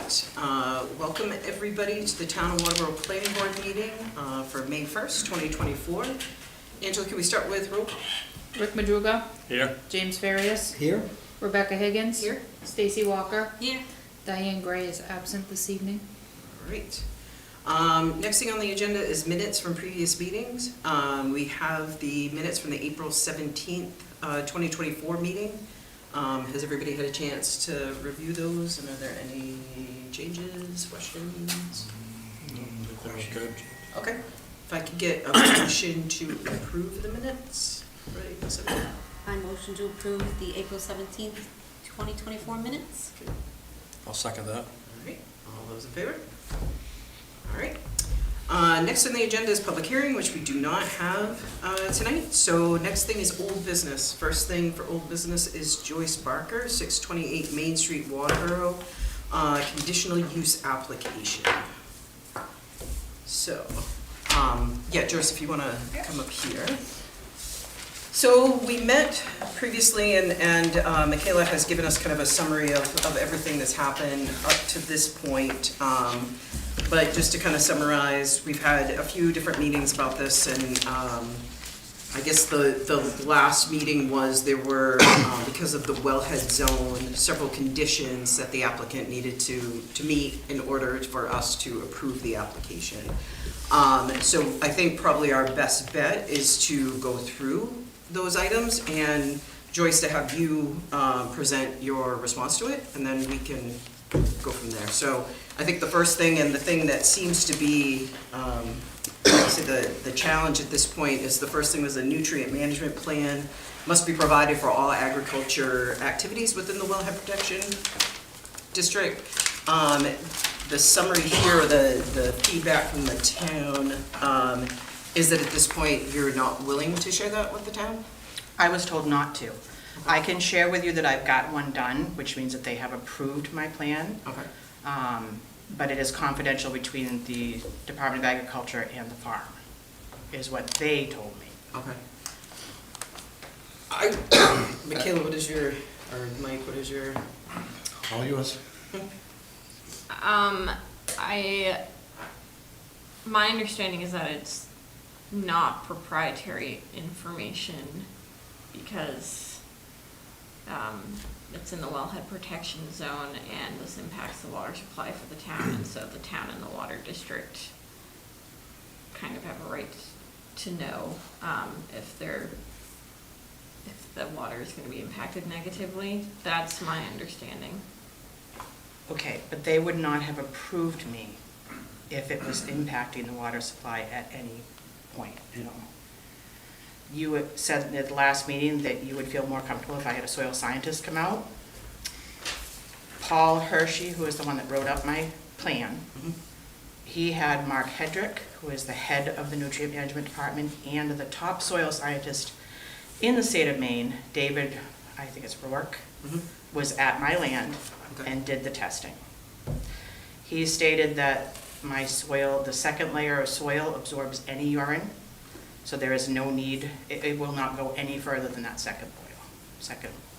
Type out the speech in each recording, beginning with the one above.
right, welcome everybody to the Town of Waterboro Planning Board meeting for May 1st, 2024. Angela, can we start with roll call? Rick Madruga. Here. James Farias. Here. Rebecca Higgins. Here. Stacy Walker. Here. Diane Gray is absent this evening. All right. Next thing on the agenda is minutes from previous meetings. We have the minutes from the April 17th, 2024 meeting. Has everybody had a chance to review those, and are there any changes, questions? Good. Okay, if I could get a motion to approve the minutes. Right, I motion to approve the April 17th, 2024 minutes. Okay. I'll second that. All right, all those in favor? All right. Next on the agenda is public hearing, which we do not have tonight. So next thing is old business. First thing for old business is Joyce Barker, 628 Main Street, Waterboro, conditional use application. So, yeah, Joyce, if you want to come up here. So we met previously, and Michaela has given us kind of a summary of everything that's happened up to this point. But just to kind of summarize, we've had a few different meetings about this, and I guess the last meeting was there were, because of the wellhead zone, several conditions that the applicant needed to meet in order for us to approve the application. So I think probably our best bet is to go through those items, and Joyce, to have you present your response to it, and then we can go from there. So I think the first thing, and the thing that seems to be the challenge at this point, is the first thing was a nutrient management plan must be provided for all agriculture activities within the wellhead protection district. The summary here, the feedback from the town, is that at this point you're not willing to share that with the town? I was told not to. I can share with you that I've got one done, which means that they have approved my plan. Okay. But it is confidential between the Department of Agriculture and the farm, is what they told me. Okay. Michaela, what is your, or Mike, what is your? All yours. My understanding is that it's not proprietary information because it's in the wellhead protection zone, and this impacts the water supply for the town, and so the town and the water district kind of have a right to know if the water is going to be impacted negatively. That's my understanding. Okay, but they would not have approved me if it was impacting the water supply at any point, you know. You had said at the last meeting that you would feel more comfortable if I had a soil scientist come out. Paul Hershey, who is the one that wrote up my plan, he had Mark Hedrick, who is the head of the Nutrient Management Department, and the top soil scientist in the state of Maine, David, I think it's Rourke, was at my land and did the testing. He stated that my soil, the second layer of soil, absorbs any urine, so there is no need, it will not go any further than that second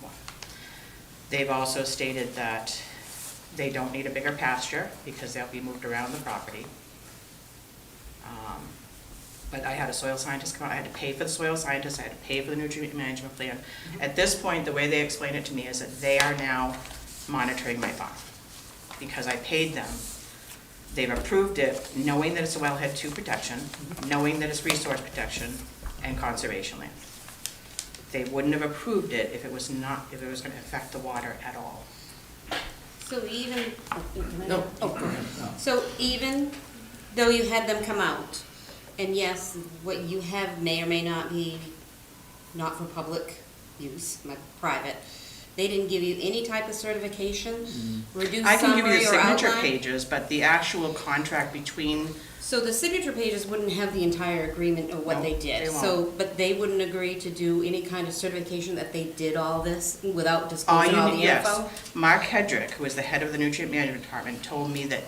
one. They've also stated that they don't need a bigger pasture because they'll be moved around the property. But I had a soil scientist come out. I had to pay for the soil scientist, I had to pay for the nutrient management plan. At this point, the way they explain it to me is that they are now monitoring my farm because I paid them. They've approved it knowing that it's a wellhead 2 protection, knowing that it's resource protection and conservation land. They wouldn't have approved it if it was going to affect the water at all. So even, No. So even though you had them come out, and yes, what you have may or may not be not for public use, private, they didn't give you any type of certification, reduced I can give you summary the or signature outline? pages, but the actual contract between, So the signature pages wouldn't have the entire agreement of what No, they did. they won't. So, but they wouldn't agree to do any kind of certification that they did all this without all disclosing you all need, the yes. info? Mark Hedrick, who is the head of the Nutrient Management Department, told me that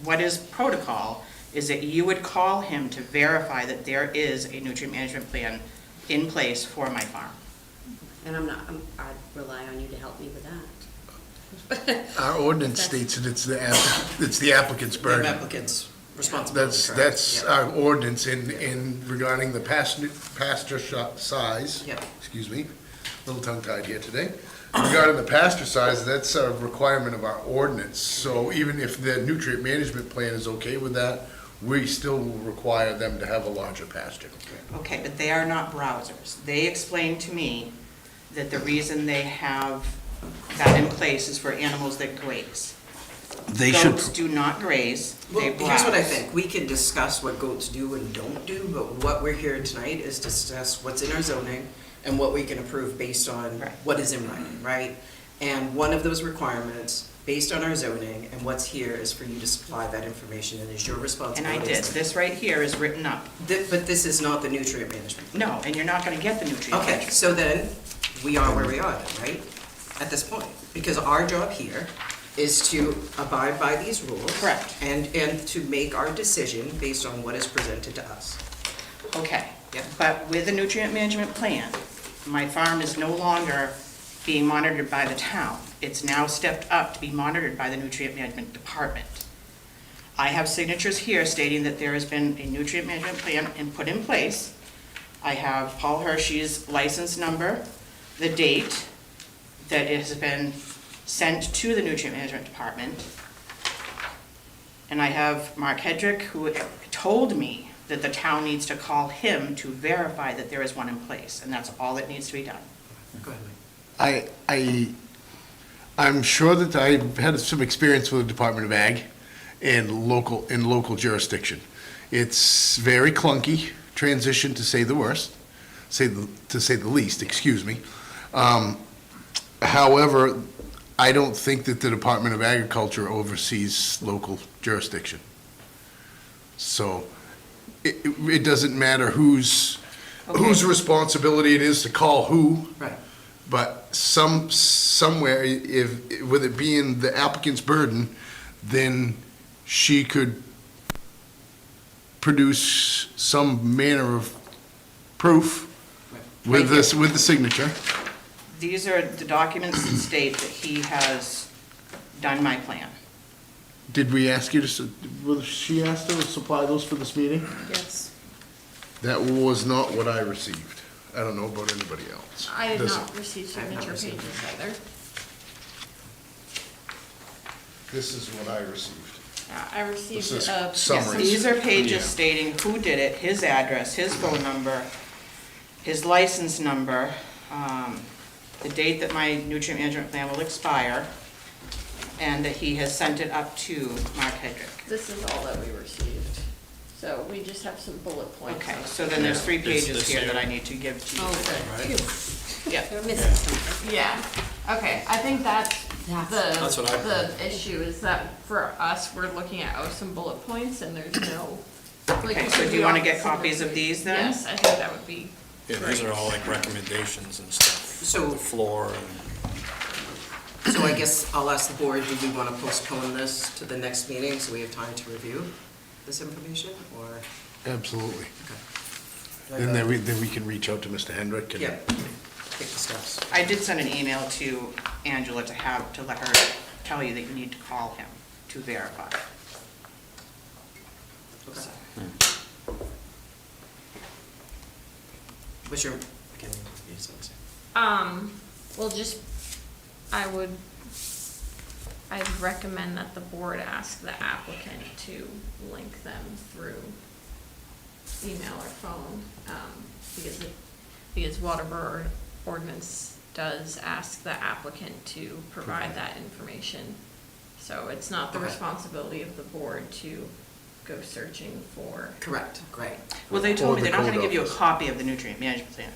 what is protocol is that you would call him to verify that there is a nutrient management plan in place for my farm. And I rely on you to help me with that. Our ordinance states that it's the applicant's The burden. applicant's responsibility. correct? That's Yeah. our ordinance in regarding the pasture size. Yeah. Excuse me, a little tongue-tied here today. Regarding the pasture size, that's a requirement of our ordinance. So even if the nutrient management plan is okay with that, we still will require them to have a larger pasture. Okay, but they are not browsers. They explained to me that the reason they have that in place is for animals that graze. They Goats do not graze, Well, they here's what I browse. think, we can discuss what goats do and don't do, but what we're here tonight is discuss what's in our zoning and what we can approve based on Right. what is in writing, right? And one of those requirements, based on our zoning and what's here, is for you to supply that information, and it's your And responsibility. I did. This right here is written up. But this is not the nutrient management. No, and you're not gonna get the nutrient Okay, management. so then, we are where we are then, right? At this point, because our job here is to abide by these rules. Correct. And to make our decision based on what is presented to us. Okay. Yeah. But with the nutrient management plan, my farm is no longer being monitored by the town. It's now stepped up to be monitored by the nutrient management department. I have signatures here stating that there has been a nutrient management plan put in place. I have Paul Hershey's license number, the date that it has been sent to the nutrient management department. And I have Mark Hedrick, who told me that the town needs to call him to verify that there is one in place, and that's all that needs to be done. Go ahead, Mike. I'm sure that I've had some experience with the Department of Ag in local jurisdiction. It's very clunky transition, to say the worst, to say the least, excuse me. However, I don't think that the Department of Agriculture oversees local jurisdiction. So it doesn't matter whose responsibility it is to call who. Right. But somewhere, with it being the applicant's burden, then she could produce some manner of proof with this, with the signature. These are the documents that state that he has done my plan. Did we ask you to, was she asked to supply those for this meeting? Yes. That was not what I received. I don't know about anybody else. I did Does- not receive I have not signature received pages either. This is what I received. I received This is a. Yes, summary. these are pages Yeah. stating who did it, his address, his phone number, his license number, the date that my nutrient management plan will expire, and that he has sent it up to Mark Hedrick. This is all that we received. So we just have some bullet points. Okay, so then there's 3 This- pages this here here. that I need to give to you. Oh, Right. good. Phew. Yeah. They're missing something. Yeah, okay, I think that's That's what I the issue is that for us, we're looking at some bullet points and there's no. like, Okay, so because do you we wanna all get submit copies of to- these then? Yes, I think that would be Yeah, these great. are all like recommendations and stuff. So- The floor and. So I guess I'll ask the board, do we want to postpone this to the next meeting so we have time to review this information, or? Absolutely. Okay. And then we can reach out to Mr. Hendrick and. Yeah, take the steps. I did send an email to Angela to let her tell you that you need to call him to verify. Okay. What's your, again, you said the same. Well, just, I'd recommend that the board ask the applicant to link them through email or phone, because Waterboro ordinance does ask the applicant to provide that information. So it's not the Okay. responsibility of the board to go searching for. Correct, great. Well, they told Or me the they're not gonna code give you a office. copy of the nutrient management plan.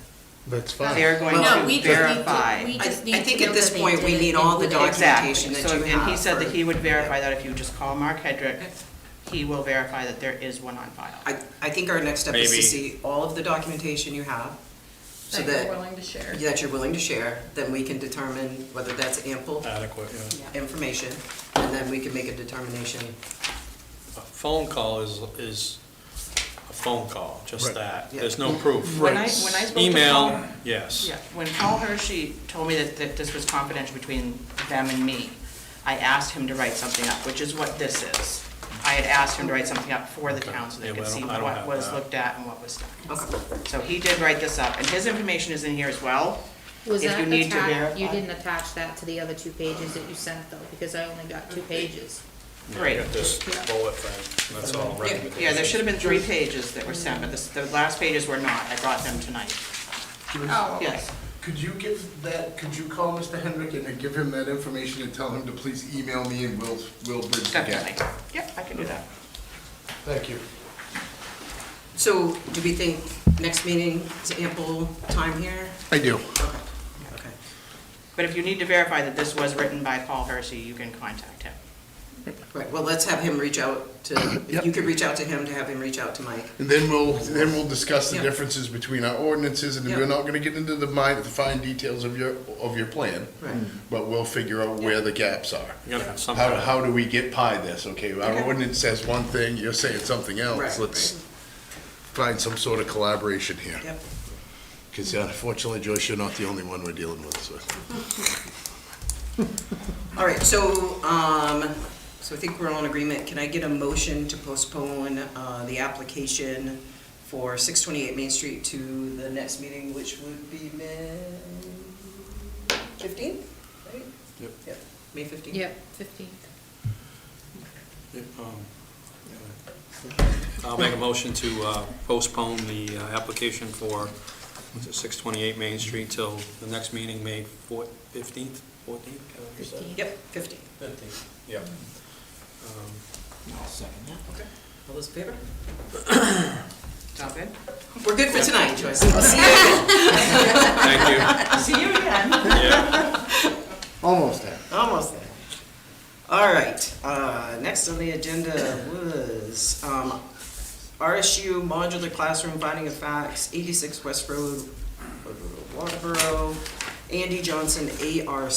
That's fine. They're going Well, to we just need to- verify. we I just need think to at know this that they point, we did need it all the with it. documentation Exactly, that so, you and he have said for- that he would verify that if you just call Mark Hedrick, he will verify that there is one on file. I think our next step is to Maybe. see all of the documentation you have, so That you're that, willing to share. that you're willing to share, then we can determine whether that's ample Adequate, yeah. information, and then we can make a determination. A phone call is a phone call, just Right. that. Yeah. There's no proof. When I spoke to Email, Paul- yes. Yeah, when Paul Hershey told me that this was confidential between them and me, I asked him to write something up, which is what this is. I had asked him to write something up for the Okay. town so they Yeah, could well, I see don't- I don't what have was that. looked at and what was done. Okay. So he did write this up, and his information is in here as well. Was If that you need to attached, you verify. didn't attach that to the other 2 pages that you sent though, because I only got 2 pages. Yeah, Great. got this bullet thing, that's all recommendations. Yeah, there should have been 3 pages that were sent, but the last pages were not. I brought them tonight. Oh, Yes. Could you call Mr. Hendrick and give him that information and tell him to please email me and we'll bridge the Definitely. gap? Yep, I can do that. Thank you. So do we think next meeting is ample time here? I do. Okay, okay. But if you need to verify that this was written by Paul Hersey, you can contact him. Right, well, let's have him reach out to, if Yep. you could reach out to him, to have him reach out to Mike. And then we'll discuss the Yeah. differences between our ordinances, and Yeah. we're not gonna get into the fine details of your plan. Right. But we'll figure out where the gaps are. You gotta have some How, kind of- how do we get by this? Okay, our Okay. ordinance says one thing, you're saying something else. Right, Let's find some sort of collaboration here. Yep. Because unfortunately, Joyce, you're not the only one we're dealing with, so. All right, so I think we're all in agreement. Can I get a motion to postpone the application for 628 Main Street to the next meeting, which would be May 15th, right? Yep. Yep, May 15th. Yep, 15th. I'll make a motion to postpone the application for, what's it, 628 Main Street till the next meeting, May 15th, 14th? 15th. Yep, 15th. 15th, yeah. Okay. All those in favor? Sound good? We're good for tonight, Joyce. We'll see you again. Thank you. See you again. Yeah. Almost there. Almost there. All right, next on the agenda was RSU Modular Classroom Finding of Facts, 86 West Road, Waterboro, Andy Johnson, ARC.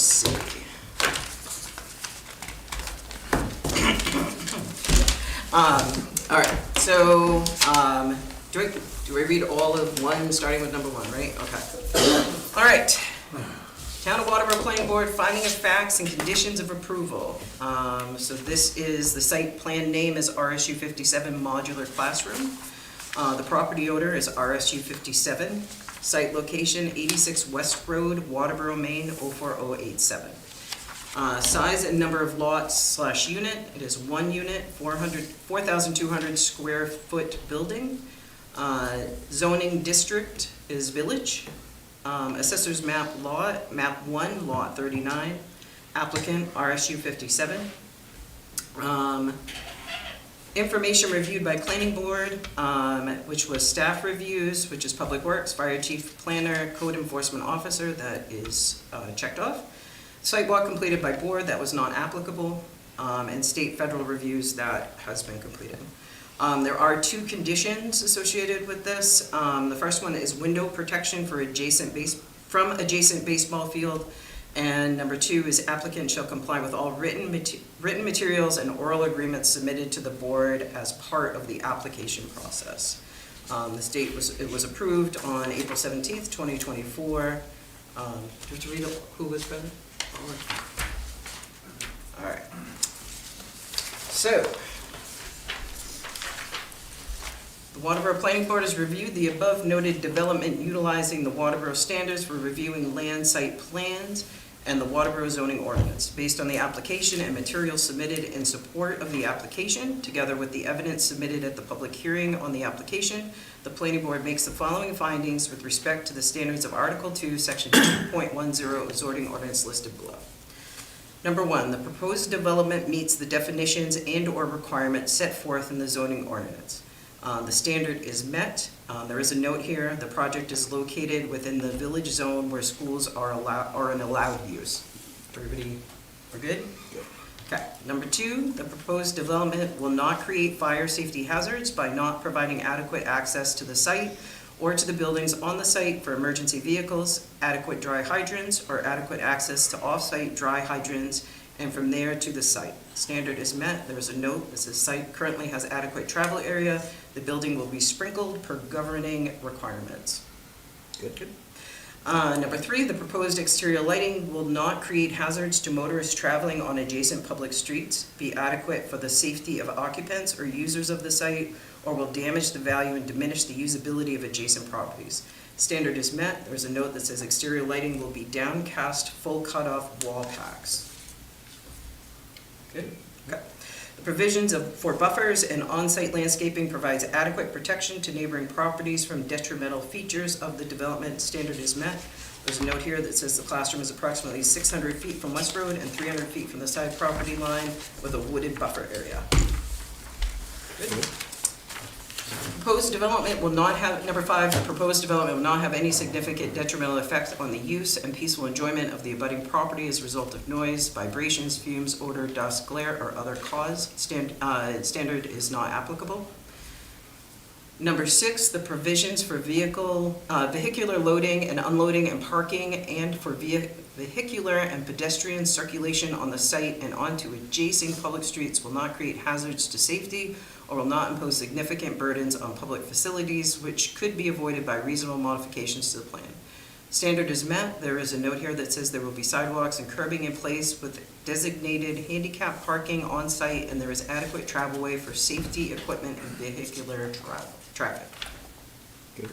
All right, so do I read all of one, starting with number 1, right? Okay. All right. Town of Waterboro Planning Board, finding of facts and conditions of approval. So this is, the site plan name is RSU 57 Modular Classroom. The property owner is RSU 57. Site location, 86 West Road, Waterboro, Maine, 04087. Size and number of lots / unit, it is 1 unit, 4,200 square foot building. Zoning district is village. Assessor's map lot, map 1, lot 39. Applicant, RSU 57. Information reviewed by planning board, which was staff reviews, which is public works, fire chief, planner, code enforcement officer, that is checked off. Site walk completed by board, that was not applicable, and state federal reviews, that has been completed. There are 2 conditions associated with this. The first one is window protection from adjacent baseball field. And number 2 is applicant shall comply with all written materials and oral agreements submitted to the board as part of the application process. This date was approved on April 17th, 2024. Do you have to read who was present? All right. So, the Waterboro Planning Board has reviewed the above noted development utilizing the Waterboro standards for reviewing land site plans and the Waterboro zoning ordinance. Based on the application and materials submitted in support of the application, together with the evidence submitted at the public hearing on the application, the Planning Board makes the following findings with respect to the standards of Article 2, Section 2.10 of zoning ordinance listed below. Number 1, the proposed development meets the definitions and/or requirements set forth in the zoning ordinance. The standard is met. There is a note here, the project is located within the village zone where schools are an allowed use. Everybody, we're good? Okay. Number 2, the proposed development will not create fire safety hazards by not providing adequate access to the site or to the buildings on the site for emergency vehicles, adequate dry hydrants, or adequate access to off-site dry hydrants, and from there to the site. Standard is met. There is a note that says site currently has adequate travel area. The building will be sprinkled per governing requirements. Good. Number 3, the proposed exterior lighting will not create hazards to motorists traveling on adjacent public streets, be adequate for the safety of occupants or users of the site, or will damage the value and diminish the usability of adjacent properties. Standard is met. There's a note that says exterior lighting will be downcast, full cutoff wall packs. Good. Okay. The provisions for buffers and on-site landscaping provides adequate protection to neighboring properties from detrimental features of the development. Standard is met. There's a note here that says the classroom is approximately 600 feet from West Road and 300 feet from the side property line with a wooded buffer area. Good. Proposed development will not have, number 5, the proposed development will not have any significant detrimental effect on the use and peaceful enjoyment of the abutting property as a result of noise, vibrations, fumes, odor, dust, glare, or other cause. Standard is not applicable. Number 6, the provisions for vehicular loading and unloading and parking and for vehicular and pedestrian circulation on the site and onto adjacent public streets will not create hazards to safety or will not impose significant burdens on public facilities, which could be avoided by reasonable modifications to the plan. Standard is met. There is a note here that says there will be sidewalks and curbing in place with designated handicap parking on site, and there is adequate travelway for safety, equipment, and vehicular traffic. Good.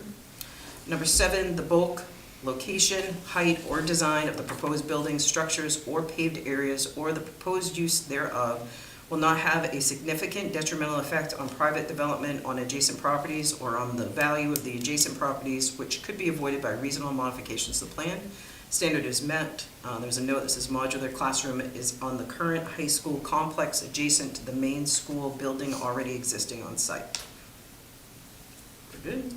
Number 7, the bulk, location, height, or design of the proposed buildings, structures, or paved areas, or the proposed use thereof will not have a significant detrimental effect on private development on adjacent properties or on the value of the adjacent properties, which could be avoided by reasonable modifications to the plan. Standard is met. There's a note that says modular classroom is on the current high school complex adjacent to the main school building already existing on site. Good.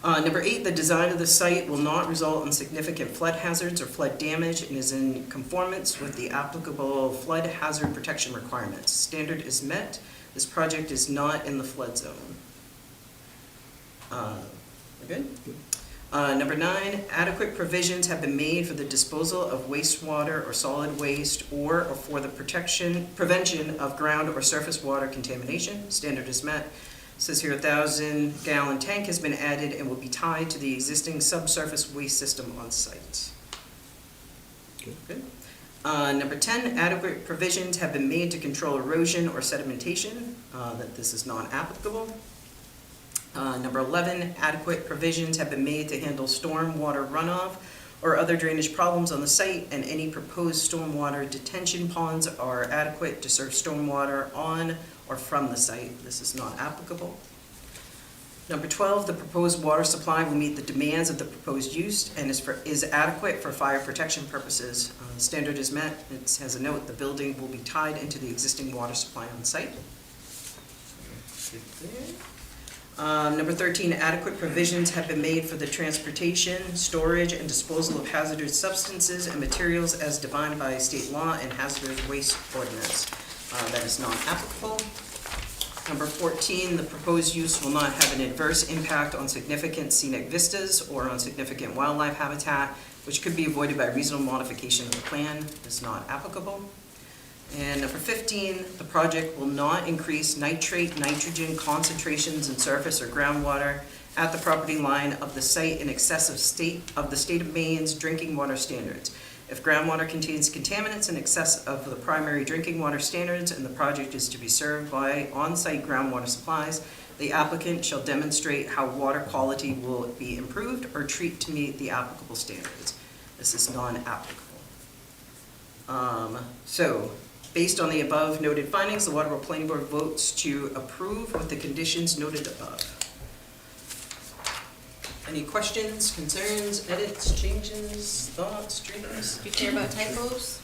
Number 8, the design of the site will not result in significant flood hazards or flood damage and is in conformance with the applicable flood hazard protection requirements. Standard is met. This project is not in the flood zone. We're good? Number 9, adequate provisions have been made for the disposal of wastewater or solid waste or for the prevention of ground or surface water contamination. Standard is met. It says here 1,000-gallon tank has been added and will be tied to the existing subsurface waste system on site. Good. Number 10, adequate provisions have been made to control erosion or sedimentation, that this is non-applicable. Number 11, adequate provisions have been made to handle storm water runoff or other drainage problems on the site, and any proposed stormwater detention ponds are adequate to serve stormwater on or from the site. This is not applicable. Number 12, the proposed water supply will meet the demands of the proposed use and is adequate for fire protection purposes. The standard is met. It has a note, the building will be tied into the existing water supply on site. Number 13, adequate provisions have been made for the transportation, storage, and disposal of hazardous substances and materials as defined by state law and hazardous waste ordinance. That is not applicable. Number 14, the proposed use will not have an adverse impact on significant scenic vistas or on significant wildlife habitat, which could be avoided by reasonable modification of the plan. Is not applicable. And number 15, the project will not increase nitrate, nitrogen concentrations in surface or groundwater at the property line of the site in excess of the state of Maine's drinking water standards. If groundwater contains contaminants in excess of the primary drinking water standards and the project is to be served by on-site groundwater supplies, the applicant shall demonstrate how water quality will be improved or treat to meet the applicable standards. This is non-applicable. Based on the above noted findings, the Waterboro Planning Board votes to approve with the conditions noted above. Any questions, concerns, edits, changes, thoughts, dreams? Do you care about typos?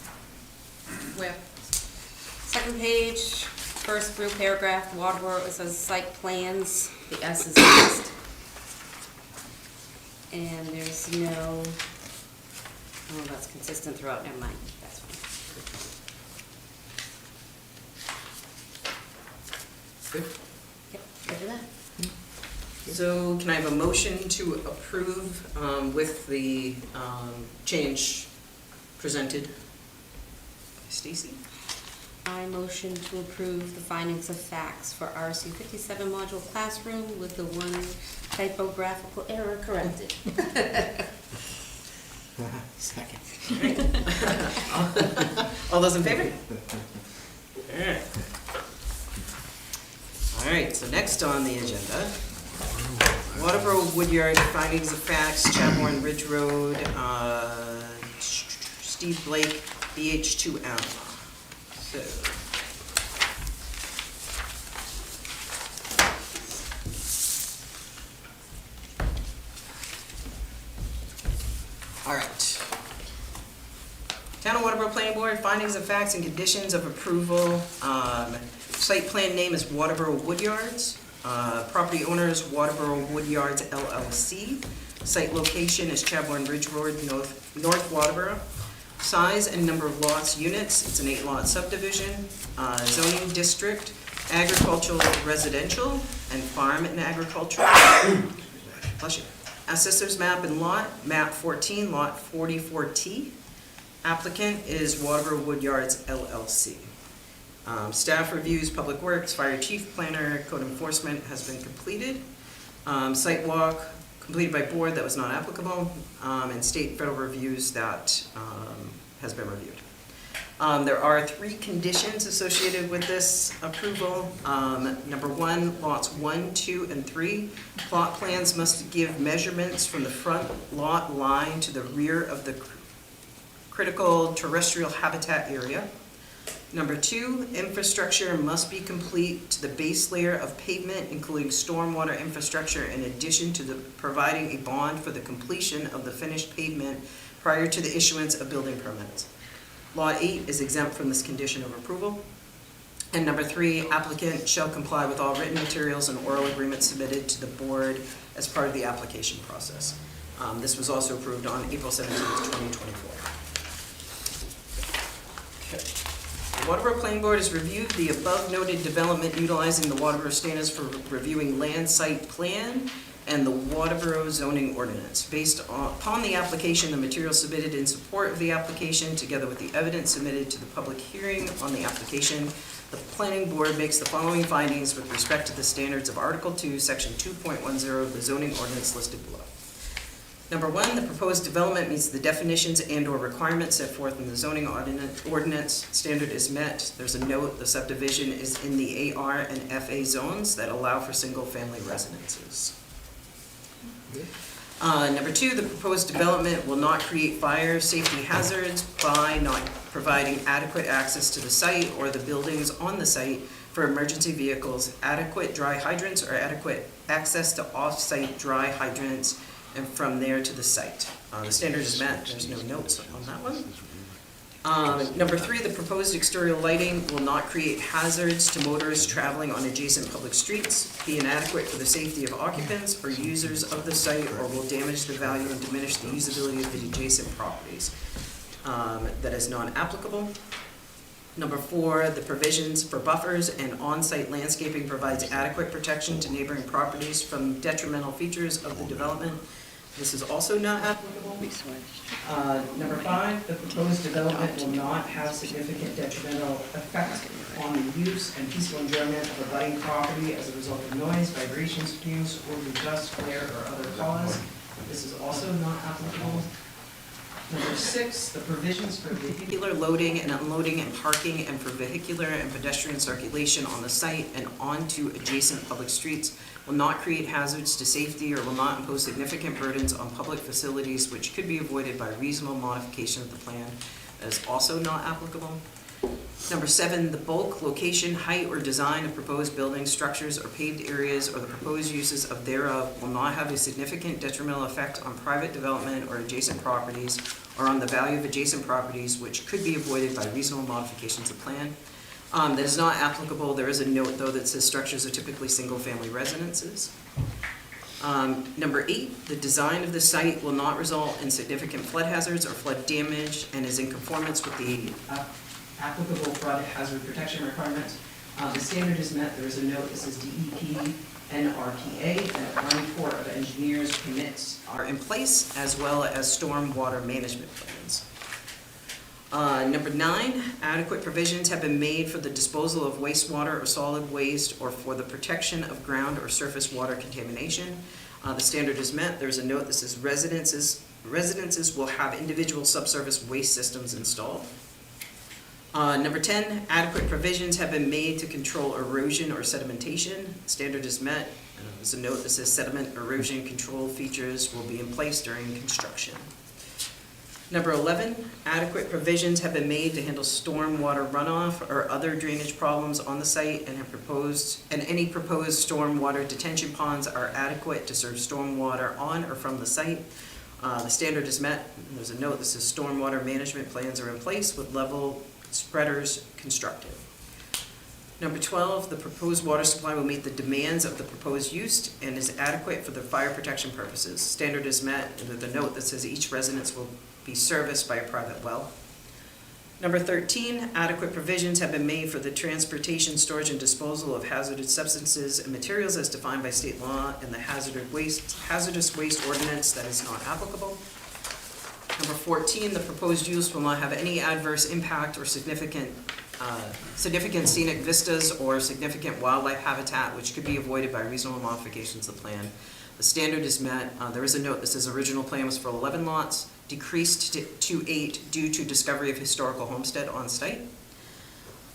Where? Second page, first blue paragraph, Waterboro, it says site plans, the S is missed. And there's no, oh, that's consistent throughout, never mind, that's fine. Good. Yep, good with that. So can I have a motion to approve with the change presented by Stacy? I motion to approve the findings of facts for RC 57 module classroom with the one typographical error corrected. Second. All those in favor? Alright. Alright, so next on the agenda, Waterboro Woodyard findings of facts, Chapel Ridge Road, Steve Blake, BH2M. So. All right. Town of Waterboro Planning Board, findings of facts and conditions of approval. Site plan name is Waterboro Woodyards. Property owners, Waterboro Woodyards LLC. Site location is Chapel Ridge Road, North Waterboro. Size and number of lots, units, it's an 8-lot subdivision. Zoning district, agricultural, residential, and farm and agricultural. Bless you. Assessor's map and lot, map 14, lot 44T. Applicant is Waterboro Woodyards LLC. Staff reviews, public works, fire chief, planner, code enforcement has been completed. Site walk completed by board, that was not applicable, and state federal reviews that has been reviewed. There are 3 conditions associated with this approval. Number 1, lots 1, 2, and 3. Plot plans must give measurements from the front lot line to the rear of the critical terrestrial habitat area. Number 2, infrastructure must be complete to the base layer of pavement, including stormwater infrastructure, in addition to providing a bond for the completion of the finished pavement prior to the issuance of building permits. Lot 8 is exempt from this condition of approval. And number 3, applicant shall comply with all written materials and oral agreements submitted to the board as part of the application process. This was also approved on April 17th, 2024. Okay. The Waterboro Planning Board has reviewed the above noted development utilizing the Waterboro standards for reviewing land site plan and the Waterboro zoning ordinance. Based upon the application, the materials submitted in support of the application, together with the evidence submitted to the public hearing on the application, the planning board makes the following findings with respect to the standards of Article 2, Section 2.10 of the zoning ordinance listed below. Number 1, the proposed development meets the definitions and/or requirements set forth in the zoning ordinance. Standard is met. There's a note, the subdivision is in the AR and FA zones that allow for single-family residences. Number 2, the proposed development will not create fire safety hazards by not providing adequate access to the site or the buildings on the site for emergency vehicles, adequate dry hydrants, or adequate access to off-site dry hydrants, and from there to the site. The standard is met. There's no notes on that one. Number 3, the proposed exterior lighting will not create hazards to motorists traveling on adjacent public streets, be inadequate for the safety of occupants or users of the site, or will damage the value and diminish the usability of the adjacent properties. That is non-applicable. Number 4, the provisions for buffers and on-site landscaping provides adequate protection to neighboring properties from detrimental features of the development. This is also not applicable. Number 5, the proposed development will not have significant detrimental effect on the use and peaceful enjoyment of abutting property as a result of noise, vibrations, fumes, or dust, glare, or other cause. This is also not applicable. Number 6, the provisions for vehicular loading and unloading and parking and for vehicular and pedestrian circulation on the site and onto adjacent public streets will not create hazards to safety or will not impose significant burdens on public facilities which could be avoided by reasonable modification of the plan. That is also not applicable. Number 7, the bulk, location, height, or design of proposed buildings, structures, or paved areas, or the proposed uses of thereof will not have a significant detrimental effect on private development or adjacent properties, or on the value of adjacent properties, which could be avoided by reasonable modifications of plan. That is not applicable. There is a note, though, that says structures are typically single-family residences. Number 8, the design of the site will not result in significant flood hazards or flood damage and is in conformance with the applicable flood hazard protection requirements. The standard is met. There is a note that says DEP, NRPA, and Army Corps of Engineers permits are in place, as well as stormwater management plans. Number 9, adequate provisions have been made for the disposal of wastewater or solid waste or for the protection of ground or surface water contamination. The standard is met. There's a note that says residences residences will have individual subsurface waste systems installed. Number 10, adequate provisions have been made to control erosion or sedimentation. Standard is met. There's a note that says sediment erosion control features will be in place during construction. Number 11, adequate provisions have been made to handle stormwater runoff or other drainage problems on the site and any proposed stormwater detention ponds are adequate to serve stormwater on or from the site. The standard is met. There's a note that says stormwater management plans are in place with level spreaders constructed. Number 12, the proposed water supply will meet the demands of the proposed use and is adequate for the fire protection purposes. Standard is met, and with a note that says each residence will be serviced by a private well. Number 13, adequate provisions have been made for the transportation, storage, and disposal of hazardous substances and materials as defined by state law and the hazardous waste ordinance that is not applicable. Number 14, the proposed use will not have any adverse impact or significant scenic vistas or significant wildlife habitat which could be avoided by reasonable modifications of the plan. The standard is met. There is a note that says original plan was for 11 lots, decreased to 8 due to discovery of historical homestead on site.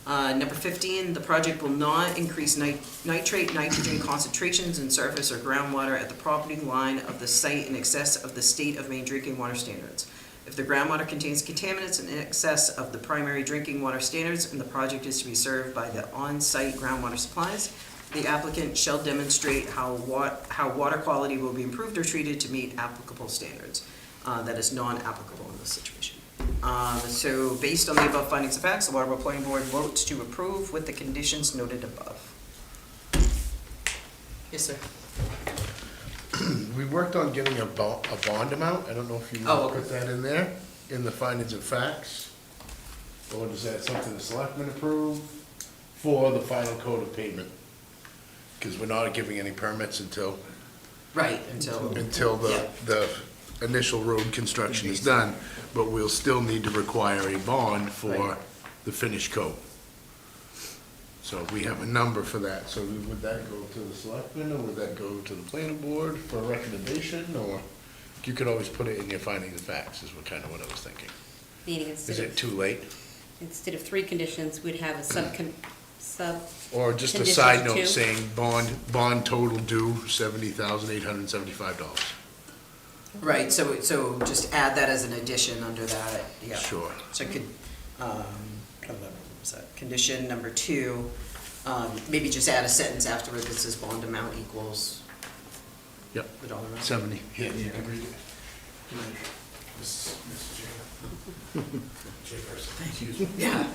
Number 15, the project will not increase nitrate, nitrogen concentrations in surface or groundwater at the property line of the site in excess of the state of Maine drinking water standards. If the groundwater contains contaminants in excess of the primary drinking water standards and the project is to be served by the on-site groundwater supplies, the applicant shall demonstrate how water quality will be improved or treated to meet applicable standards. That is non-applicable in this situation. So based on the above findings of facts, the Waterboro Planning Board votes to approve with the conditions noted above. Yes, sir. We worked on getting a bond amount. I don't know if you Oh, put that in there, in the findings of facts. Or is that something the selectmen approve for the final coat of pavement? Because we're not giving any permits until Right, until. the initial road construction is done, but we'll still need to require a bond for Right. the finished coat. So we have a number for that, so would that go to the selectmen, or would that go to the planning board for a recommendation, or you could always put it in your findings of facts, is what kind of what I was thinking. Meaning Is it too late? instead of 3 conditions, we'd have a sub. Or just a Conditions side note too? saying bond total due $70,875. Right, so just add that as an addition under that, yeah. Sure. So I could, what was that? Condition number 2, maybe just add a sentence after it that says bond amount equals Yep, the dollar amount. 70. Yeah, Yeah. you can read it. Yeah.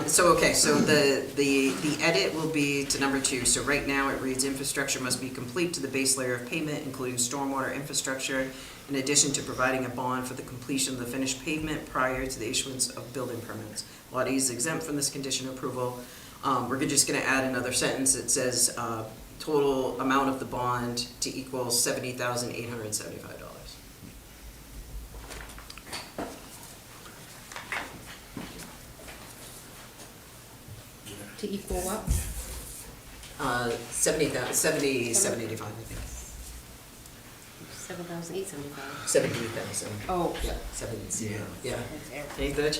So the edit will be to number 2. So right now it reads infrastructure must be complete to the base layer of pavement, including stormwater infrastructure, in addition to providing a bond for the completion of the finished pavement prior to the issuance of building permits. Lot E is exempt from this condition of approval. We're just gonna add another sentence that says, total amount of the bond to equal $70,875. To equal what? 70,785, I think. 7,875. 70,000. Oh. Yeah, 70, yeah. That's Ain't that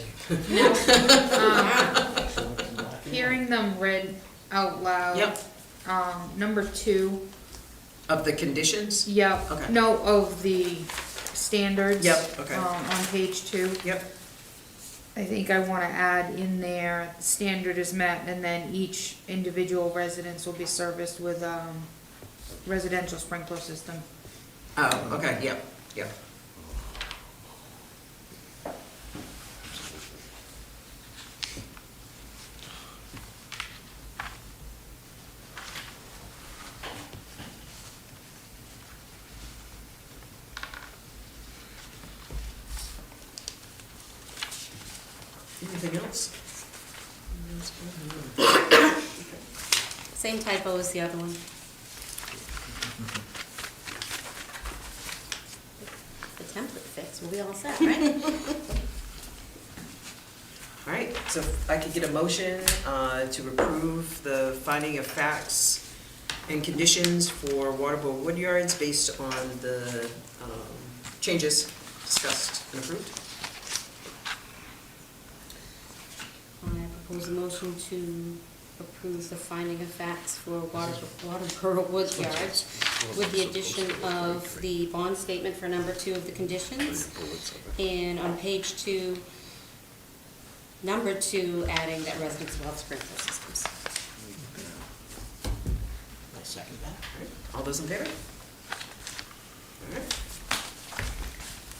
cheap? Hearing them read out loud. Yep. Number 2, Of the conditions? yep. Okay. No, of the standards. Yep, okay. On page 2. Yep. I think I wanna add in there, standard is met, and then each individual residence will be serviced with, residential sprinkler system. Oh, okay, yep, yep. Anything else? Same typo as the other one. The template fix, we'll be all set, right? All right, so if I could get a motion to approve the finding of facts and conditions for Waterboro Woodyards based on the changes discussed and approved. I propose a motion to approve the finding of facts for Waterboro Woodyard with the addition of the bond statement for number 2 of the conditions. And on page 2, number 2, adding that residents will have sprinkler systems. I second that. All those in favor? All right.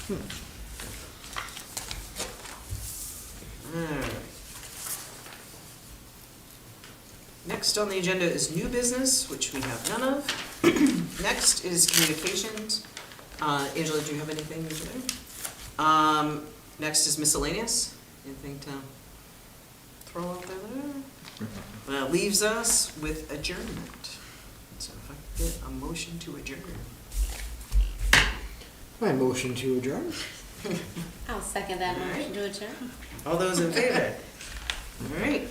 All right. Next on the agenda is new business, which we have none of. Next is communications. Angela, do you have anything today? Next is miscellaneous. Anything to throw out there? That leaves us with adjournment. So if I could get a motion to adjourn. My motion to adjourn. I'll second that motion to adjourn. All those in favor? All right.